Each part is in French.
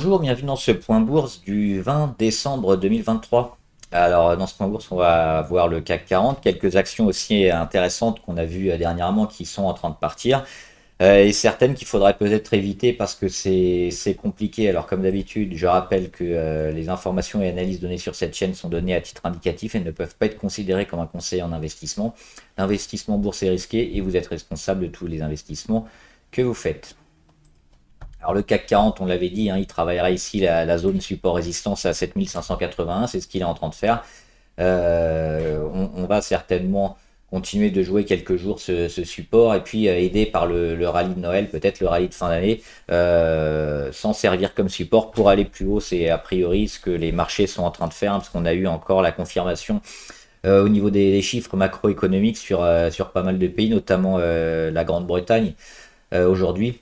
Bonjour, bienvenue dans ce point bourse du 20 décembre 2023. Alors, dans ce point bourse, on va voir le CAC 40, quelques actions aussi intéressantes qu'on a vues dernièrement qui sont en train de partir, et certaines qu'il faudrait peut-être éviter parce que c'est compliqué. Alors, comme d'habitude, je rappelle que les informations et analyses données sur cette chaîne sont données à titre indicatif et ne peuvent pas être considérées comme un conseil en investissement. L'investissement en bourse est risqué et vous êtes responsable de tous les investissements que vous faites. Alors le CAC 40, on l'avait dit, hein, il travaillera ici la zone support-résistance à 7581, c'est ce qu'il est en train de faire. On va certainement continuer de jouer quelques jours ce support et puis aidé par le rallye de Noël, peut-être le rallye de fin d'année, s'en servir comme support pour aller plus haut. C'est a priori ce que les marchés sont en train de faire, hein, parce qu'on a eu encore la confirmation au niveau des chiffres macroéconomiques sur pas mal de pays, notamment la Grande-Bretagne aujourd'hui.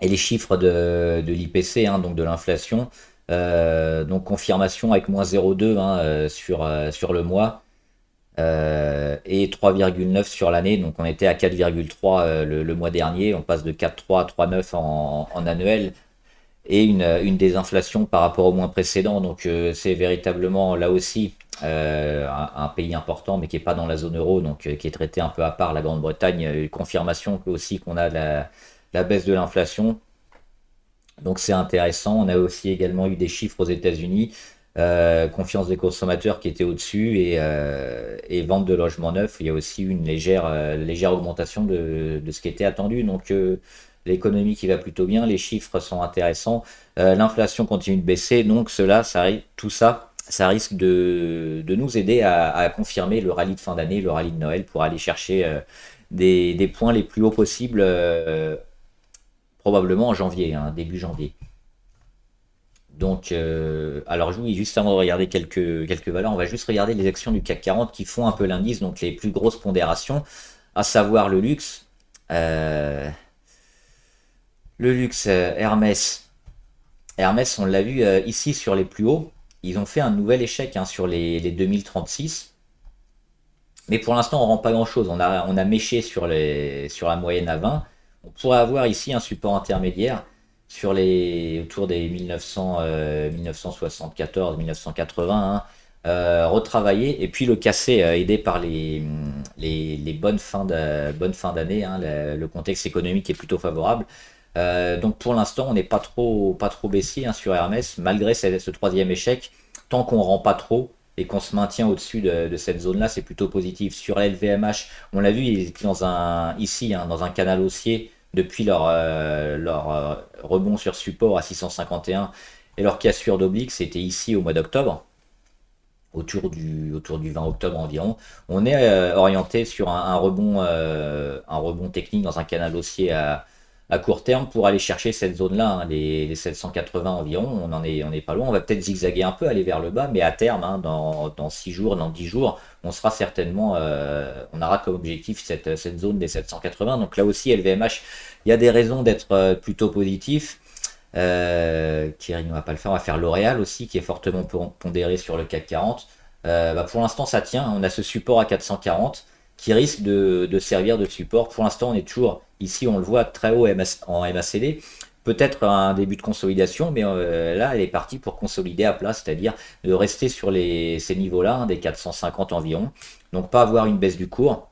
Et les chiffres de l'IPC, hein, donc de l'inflation, donc confirmation avec moins 0,2 hein, sur le mois et 3,9 sur l'année. Donc on était à 4,3 le mois dernier, on passe de 4,3 à 3,9 en annuel et une désinflation par rapport au mois précédent. Donc c'est véritablement là aussi un pays important mais qui n'est pas dans la zone euro, donc qui est traité un peu à part, la Grande-Bretagne. Confirmation aussi qu'on a la baisse de l'inflation. Donc c'est intéressant. On a aussi également eu des chiffres aux États-Unis, confiance des consommateurs qui était au-dessus et vente de logements neufs. Il y a aussi eu une légère augmentation de ce qui était attendu. Donc l'économie qui va plutôt bien, les chiffres sont intéressants, l'inflation continue de baisser. Donc tout ça, ça risque de nous aider à confirmer le rallye de fin d'année, le rallye de Noël pour aller chercher des points les plus hauts possibles. Probablement en janvier, hein, début janvier. Donc, alors oui, juste avant de regarder quelques valeurs, on va juste regarder les actions du CAC 40 qui font un peu l'indice, donc les plus grosses pondérations, à savoir le luxe. Le luxe, Hermès. Hermès, on l'a vu ici sur les plus hauts. Ils ont fait un nouvel échec hein, sur les 2036. Mais pour l'instant, on ne rend pas grand-chose. On a méché sur la moyenne à 20. On pourrait avoir ici un support intermédiaire autour des 1974, 1980, hein, retravailler et puis le casser, aidé par les bonnes fins d'année. Hein, le contexte économique est plutôt favorable. Donc pour l'instant, on n'est pas trop baissier hein, sur Hermès, malgré ce troisième échec. Tant qu'on ne rend pas trop, et qu'on se maintient au-dessus de cette zone-là, c'est plutôt positif. Sur la LVMH, on l'a vu, ils étaient ici, hein, dans un canal haussier depuis leur rebond sur support à 651 et leur cassure d'oblique, c'était ici au mois d'octobre, autour du 20 octobre environ. On est orienté sur un rebond technique dans un canal haussier à court terme pour aller chercher cette zone-là, hein, les 780 environ. On est pas loin. On va peut-être zigzaguer un peu, aller vers le bas, mais à terme, hein, dans 6 jours, dans 10 jours, on sera certainement, on aura comme objectif cette zone des 780. Donc là aussi, LVMH, il y a des raisons d'être plutôt positif. Kering, on va pas le faire. On va faire L'Oréal aussi, qui est fortement pondéré sur le CAC 40. Pour l'instant, ça tient. On a ce support à 440 qui risque de servir de support. Pour l'instant, on est toujours ici, on le voit très haut en MACD. Peut-être un début de consolidation, mais là, elle est partie pour consolider à plat, c'est-à-dire de rester sur ces niveaux-là, hein, des 450 environ. Donc, pas avoir une baisse du cours,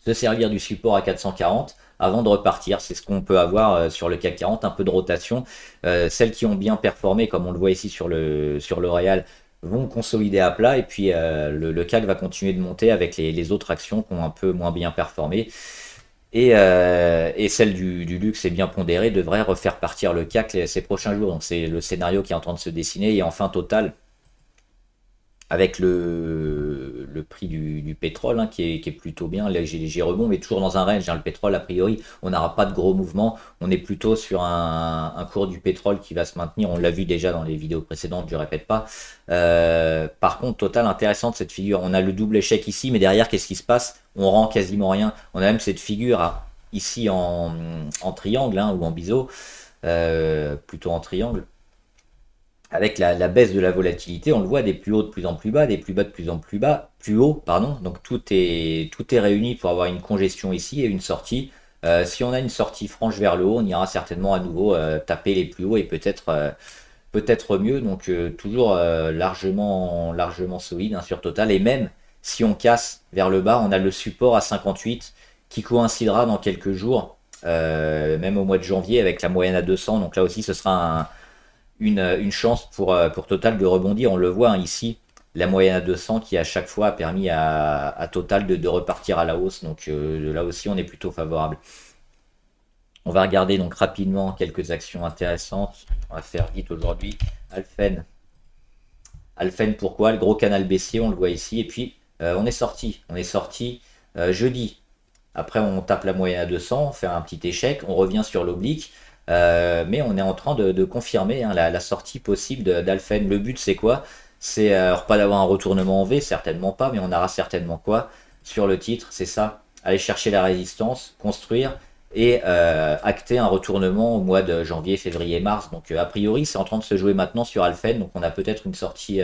se servir du support à 440 avant de repartir. C'est ce qu'on peut avoir sur le CAC 40, un peu de rotation. Celles qui ont bien performé, comme on le voit ici sur L'Oréal, vont consolider à plat et puis le CAC va continuer de monter avec les autres actions qui ont un peu moins bien performé. Et celle du luxe est bien pondérée, devrait refaire partir le CAC ces prochains jours. Donc c'est le scénario qui est en train de se dessiner. Et enfin, Total, avec le prix du pétrole hein, qui est plutôt bien, léger rebond, mais toujours dans un range. Hein, le pétrole, a priori, on n'aura pas de gros mouvements. On est plutôt sur un cours du pétrole qui va se maintenir. On l'a vu déjà dans les vidéos précédentes, je ne répète pas. Par contre, Total, intéressante cette figure. On a le double échec ici, mais derrière, qu'est-ce qui se passe? On rend quasiment rien. On a même cette figure ici en triangle hein, ou en biseau, plutôt en triangle. Avec la baisse de la volatilité, on le voit, des plus hauts de plus en plus bas, des plus bas de plus en plus haut, pardon. Donc tout est réuni pour avoir une congestion ici et une sortie Si on a une sortie franche vers le haut, on ira certainement à nouveau taper les plus hauts et peut-être mieux. Donc toujours largement solide hein, sur Total. Et même si on casse vers le bas, on a le support à 58 qui coïncidera dans quelques jours, même au mois de janvier avec la moyenne à 200. Donc là aussi, ce sera une chance pour Total de rebondir. On le voit hein, ici, la moyenne à 200 qui à chaque fois a permis à Total de repartir à la hausse. Donc là aussi, on est plutôt favorable. On va regarder donc rapidement quelques actions intéressantes. On va faire vite aujourd'hui. Alphen. Alphen, pourquoi? Le gros canal baissier, on le voit ici. Et puis, on est sorti. On est sorti jeudi. Après, on tape la moyenne à 200, on fait un petit échec, on revient sur l'oblique. Mais on est en train de confirmer hein, la sortie possible d'Alphen. Le but, c'est quoi? C'est alors pas d'avoir un retournement en V, certainement pas, mais on aura certainement quoi sur le titre? C'est ça. Aller chercher la résistance, construire et acter un retournement au mois de janvier, février, mars. Donc a priori, c'est en train de se jouer maintenant sur Alphen. Donc on a peut-être une sortie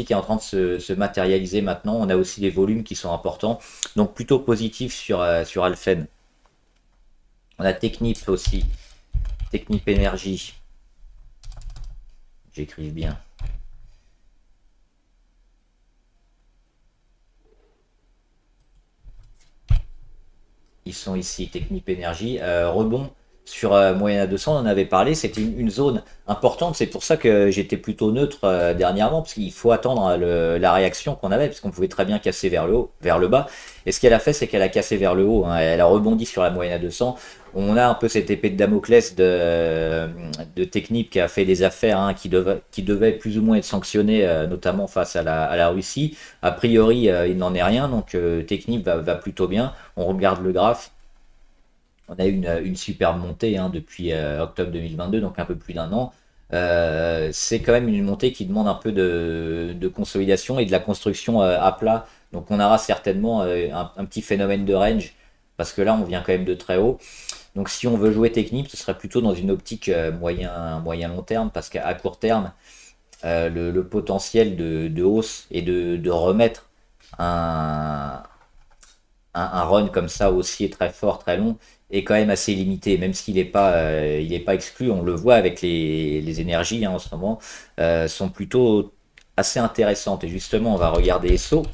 qui est en train de se matérialiser maintenant. On a aussi des volumes qui sont importants. Donc plutôt positif sur Alphen. On a Technip aussi. Technip Énergie. J'écrive bien. Ils sont ici, Technip Énergie. Rebond sur moyenne à 200, on en avait parlé, c'était une zone importante. C'est pour ça que j'étais plutôt neutre dernièrement, parce qu'il faut attendre la réaction qu'on avait, parce qu'on pouvait très bien casser vers le haut, vers le bas. Et ce qu'elle a fait, c'est qu'elle a cassé vers le haut. Hein. Elle a rebondi sur la moyenne à 200. On a un peu cette épée de Damoclès de Technip qui a fait des affaires hein, qui devait plus ou moins être sanctionnées, notamment face à la Russie. A priori, il n'en est rien, donc Technip va plutôt bien. On regarde le graphe. On a eu une superbe montée hein, depuis octobre 2022, donc un peu plus d'un an. C'est quand même une montée qui demande un peu de consolidation et de la construction à plat. Donc on aura certainement un petit phénomène de range, parce que là on vient quand même de très haut. Donc si on veut jouer technique, ce serait plutôt dans une optique moyen long terme, parce qu'à court terme, le potentiel de hausse et de remettre un, un run comme ça haussier très fort, très long, est quand même assez limité, même s'il n'est pas exclu. On le voit avec les énergies hein, en ce moment, sont plutôt assez intéressantes. Et justement, on va regarder ESSO.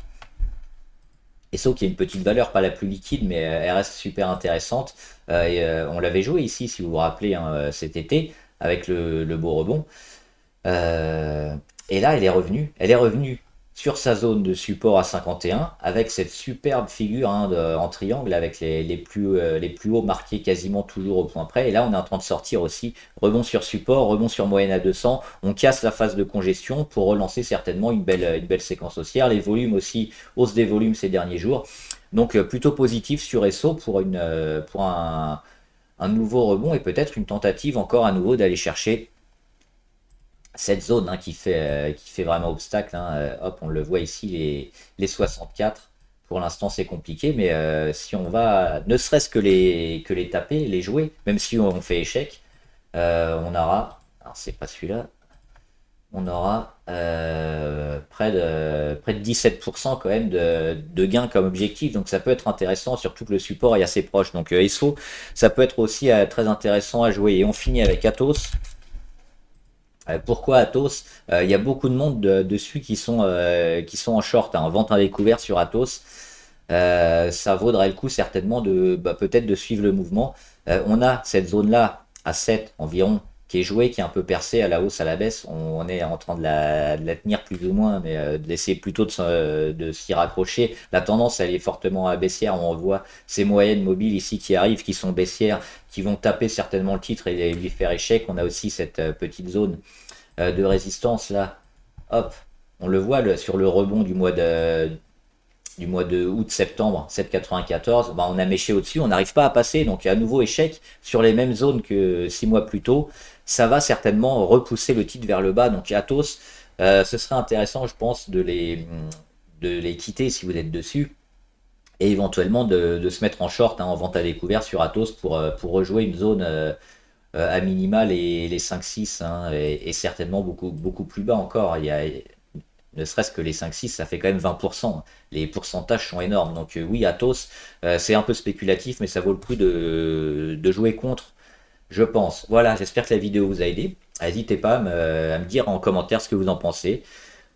ESSO qui a une petite valeur, pas la plus liquide, mais elle reste super intéressante. On l'avait joué ici, si vous vous rappelez, hein, cet été, avec le beau rebond. Euh, et là, elle est revenue. Elle est revenue sur sa zone de support à 51 avec cette superbe figure hein, en triangle avec les plus hauts marqués quasiment toujours au point près. Et là, on est en train de sortir aussi rebond sur support, rebond sur moyenne à 200. On casse la phase de congestion pour relancer certainement une belle séquence haussière. Les volumes aussi, hausse des volumes ces derniers jours. Donc plutôt positif sur ESSO pour un nouveau rebond et peut-être une tentative encore à nouveau d'aller chercher cette zone hein, qui fait vraiment obstacle. Hein, hop, on le voit ici, les 64. Pour l'instant, c'est compliqué, mais si on va, ne serait-ce que les taper, les jouer, même si on fait échec, on aura, alors c'est pas celui-là, on aura près de 17% quand même de gains comme objectif. Donc ça peut être intéressant, surtout que le support est assez proche. Donc ESSO, ça peut être aussi très intéressant à jouer. Et on finit avec Atos. Pourquoi Atos? Il y a beaucoup de monde dessus qui sont en short, hein, en vente à découvert sur Atos. Ça vaudrait le coup certainement peut-être de suivre le mouvement. On a cette zone-là à 7 environ qui est jouée, qui est un peu percée à la hausse, à la baisse. On est en train de la tenir plus ou moins, mais d'essayer plutôt de s'y raccrocher. La tendance, elle est fortement baissière. On voit ces moyennes mobiles ici qui arrivent, qui sont baissières, qui vont taper certainement le titre et lui faire échec. On a aussi cette petite zone de résistance là. Hop, on le voit sur le rebond du mois de août-septembre, 7,94, bah, on a méché au-dessus, on n'arrive pas à passer, donc à nouveau échec sur les mêmes zones que 6 mois plus tôt. Ça va certainement repousser le titre vers le bas, donc Atos, ce serait intéressant, je pense, de les quitter si vous êtes dessus, et éventuellement de se mettre en short, hein, en vente à découvert sur Atos pour rejouer une zone à minima les 5-6, hein, et certainement beaucoup, beaucoup plus bas encore. ne serait-ce que les 5-6, ça fait quand même 20%. Les pourcentages sont énormes. Donc oui, Athos, c'est un peu spéculatif, mais ça vaut le coup de jouer contre, je pense. Voilà, j'espère que la vidéo vous a aidé. N'hésitez pas à me dire en commentaire ce que vous en pensez,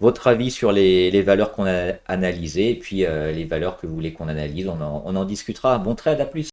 votre avis sur les valeurs qu'on a analysées, et puis les valeurs que vous voulez qu'on analyse, on en discutera. Bon trade, à plus.